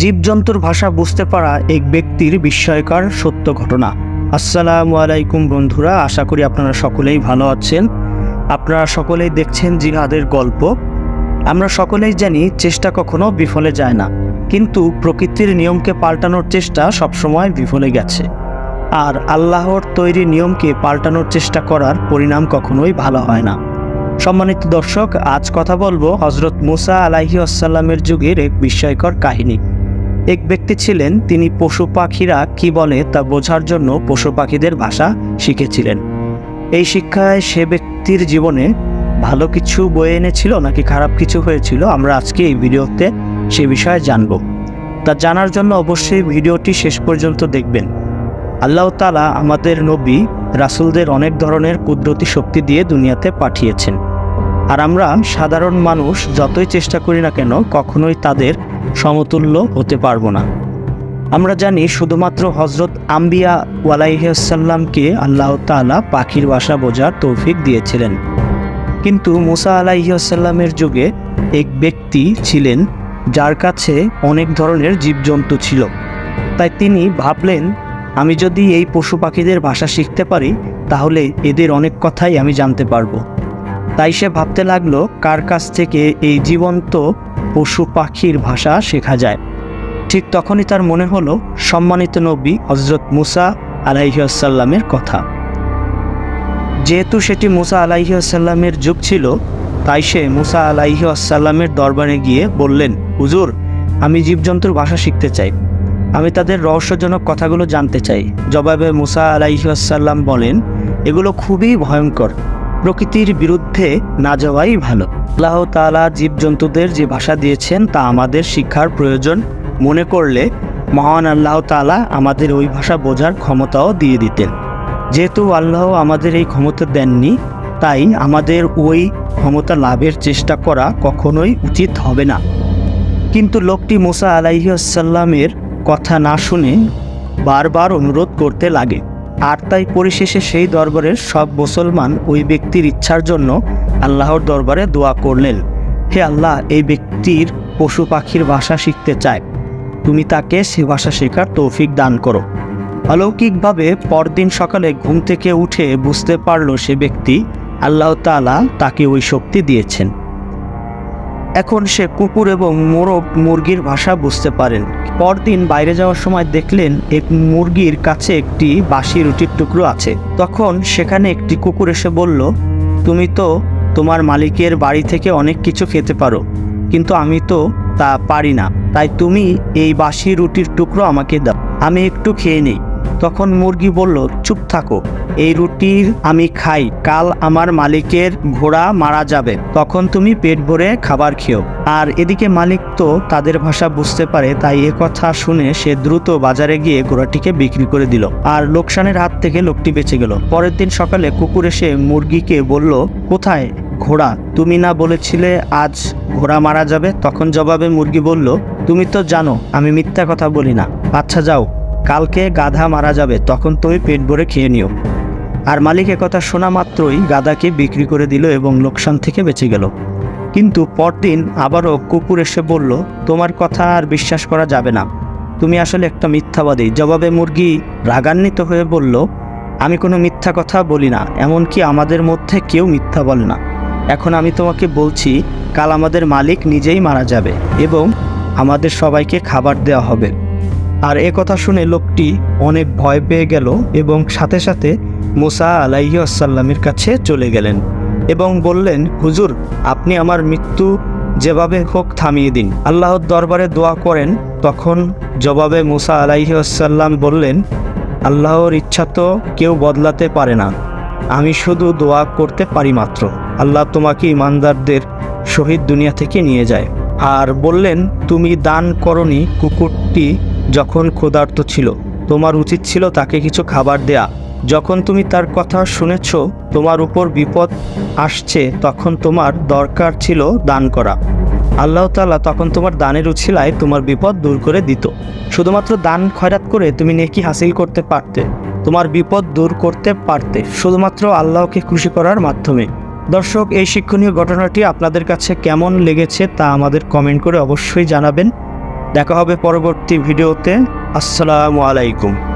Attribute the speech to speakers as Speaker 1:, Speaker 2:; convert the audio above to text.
Speaker 1: জীবজন্তুর ভাষা বুঝতে পারা এক ব্যক্তির বিস্ময়কর সত্য ঘটনা। আসসালামু আলাইকুম বন্ধুরা, আশা করি আপনারা সকলেই ভালো আছেন। আপনারা সকলেই দেখছেন জিহাদের গল্প। আমরা সকলেই জানি চেষ্টা কখনো বিফলে যায় না, কিন্তু প্রকৃতির নিয়মকে পাল্টানোর চেষ্টা সবসময় বিফলে গেছে। আর আল্লাহর তৈরি নিয়মকে পাল্টানোর চেষ্টা করার পরিণাম কখনোই ভালো হয় না। সম্মানিত দর্শক, আজ কথা বলবো হযরত মুসা আলাইহিস সালামের যুগের এক বিস্ময়কর কাহিনী। এক ব্যক্তি ছিলেন, তিনি পশু পাখিরা কি বলে তা বোঝার জন্য পশু পাখিদের ভাষা শিখেছিলেন। এই শিক্ষায় সে ব্যক্তির জীবনে ভালো কিছু বয়ে এনেছিল নাকি খারাপ কিছু হয়েছিল, আমরা আজকে এই ভিডিওতে সে বিষয়ে জানব। তা জানার জন্য অবশ্যই ভিডিওটি শেষ পর্যন্ত দেখবেন। আল্লাহ তাআলা আমাদের নবী রাসূলদের অনেক ধরনের কুদরতি শক্তি দিয়ে দুনিয়াতে পাঠিয়েছেন, আর আমরা সাধারণ মানুষ যতই চেষ্টা করি না কেন কখনোই তাদের সমতুল্য হতে পারবো না। আমরা জানি শুধুমাত্র হযরত আম্বিয়া আলাইহিস সালামকে আল্লাহ তাআলা পাখির ভাষা বোঝার তৌফিক দিয়েছিলেন, কিন্তু মুসা আলাইহিস সালামের যুগে এক ব্যক্তি ছিলেন যার কাছে অনেক ধরনের জীবজন্তু ছিল। তাই তিনি ভাবলেন, আমি যদি এই পশু পাখিদের ভাষা শিখতে পারি তাহলে এদের অনেক কথাই আমি জানতে পারবো। তাই সে ভাবতে লাগলো কার কাছ থেকে এই জীবন্ত পশু পাখির ভাষা শেখা যায়। ঠিক তখনই তার মনে হলো সম্মানিত নবী হযরত মুসা আলাইহিস সালামের কথা। যেহেতু সেটি মুসা আলাইহিস সালামের যুগ ছিল, তাই সে মুসা আলাইহিস সালামের দরবারে গিয়ে বললেন, হুজুর, আমি জীবজন্তুর ভাষা শিখতে চাই, আমি তাদের রহস্যজনক কথাগুলো জানতে চাই। জবাবে মুসা আলাইহিস সালাম বলেন, এগুলো খুবই ভয়ঙ্কর, প্রকৃতির বিরুদ্ধে না যাওয়াই ভালো। আল্লাহ তাআলা জীবজন্তুদের যে ভাষা দিয়েছেন তা আমাদের শিক্ষার প্রয়োজন মনে করলে মহান আল্লাহ তাআলা আমাদের ওই ভাষা বোঝার ক্ষমতাও দিয়ে দিতেন। যেহেতু আল্লাহ আমাদের এই ক্ষমতা দেননি, তাই আমাদের ওই ক্ষমতা লাভের চেষ্টা করা কখনোই উচিত হবে না। কিন্তু লোকটি মুসা আলাইহিস সালামের কথা না শুনে বারবার অনুরোধ করতে লাগে, আর তাই পরিশেষে সেই দরবারের সব মুসলমান ওই ব্যক্তির ইচ্ছার জন্য আল্লাহর দরবারে দোয়া করলেন, হে আল্লাহ, এই ব্যক্তির পশু পাখির ভাষা শিখতে চায়, তুমি তাকে সে ভাষা শেখার তৌফিক দান করো। অলৌকিকভাবে পরদিন সকালে ঘুম থেকে উঠে বুঝতে পারল সে ব্যক্তি আল্লাহ তাআলা তাকে ওই শক্তি দিয়েছেন। এখন সে কুকুর এবং মোরগ মুরগির ভাষা বুঝতে পারেন। পরদিন বাইরে যাওয়ার সময় দেখলেন এক মুরগির কাছে একটি বাসি রুটির টুকরো আছে। তখন সেখানে একটি কুকুর এসে বলল, তুমি তো তোমার মালিকের বাড়ি থেকে অনেক কিছু খেতে পারো, কিন্তু আমি তো তা পারি না, তাই তুমি এই বাসি রুটির টুকরো আমাকে দাও, আমি একটু খেয়ে নিই। তখন মুরগি বলল, চুপ থাকো, এই রুটির আমি খাই, কাল আমার মালিকের ঘোড়া মারা যাবে, তখন তুমি পেট ভরে খাবার খেও। আর এদিকে মালিক তো তাদের ভাষা বুঝতে পারে, তাই এ কথা শুনে সে দ্রুত বাজারে গিয়ে ঘোড়াটিকে বিক্রি করে দিল, আর লোকসানের হাত থেকে লোকটি বেঁচে গেল। পরের দিন সকালে কুকুর এসে মুরগিকে বলল, কোথায় ঘোড়া? তুমি না বলেছিলে আজ ঘোড়া মারা যাবে? তখন জবাবে মুরগি বলল, তুমি তো জানো আমি মিথ্যা কথা বলি না, আচ্ছা যাও, কালকে গাধা মারা যাবে, তখন তুমি পেট ভরে খেয়ে নিও। আর মালিক কথা শোনা মাত্রই গাধাকে বিক্রি করে দিল এবং লোকসান থেকে বেঁচে গেল। কিন্তু পরদিন আবারও কুকুর এসে বলল, তোমার কথা আর বিশ্বাস করা যাবে না, তুমি আসলে একটা মিথ্যাবাদী। জবাবে মুরগি রাগান্বিত হয়ে বলল, আমি কোনো মিথ্যা কথা বলি না, এমনকি আমাদের মধ্যে কেউ মিথ্যা বলে না। এখন আমি তোমাকে বলছি, কাল আমাদের মালিক নিজেই মারা যাবে এবং আমাদের সবাইকে খাবার দেওয়া হবে। আর এ কথা শুনে লোকটি অনেক ভয় পেয়ে গেল এবং সাথে সাথে মুসা আলাইহিস সালামের কাছে চলে গেলেন এবং বললেন, হুজুর, আপনি আমার মৃত্যু যেভাবে হোক থামিয়ে দিন। আল্লাহর দরবারে দোয়া করেন। তখন জবাবে মুসা আলাইহিস সালাম বললেন, আল্লাহর ইচ্ছা তো কেউ বদলাতে পারে না, আমি শুধু দোয়া করতে পারি মাত্র, আল্লাহ তোমাকে ইমানদারদের শহীদ দুনিয়া থেকে নিয়ে যায়। আর বললেন, তুমি দান করনি, কুকুরটি যখন ক্ষুধার্ত ছিল তোমার উচিত ছিল তাকে কিছু খাবার দেয়া। যখন তুমি তার কথা শুনেছ তোমার উপর বিপদ আসছে, তখন তোমার দরকার ছিল দান করা। আল্লাহ তাআলা তখন তোমার দানের উছিলায় তোমার বিপদ দূর করে দিত। শুধুমাত্র দান খয়রাত করে তুমি নেকি হাসিল করতে পারতে, তোমার বিপদ দূর করতে পারতে, শুধুমাত্র আল্লাহকে খুশি করার মাধ্যমে। দর্শক, এই শিক্ষণীয় ঘটনাটি আপনাদের কাছে কেমন লেগেছে তা আমাদের কমেন্ট করে অবশ্যই জানাবেন। দেখা হবে পরবর্তী ভিডিওতে। আসসালামু আলাইকুম।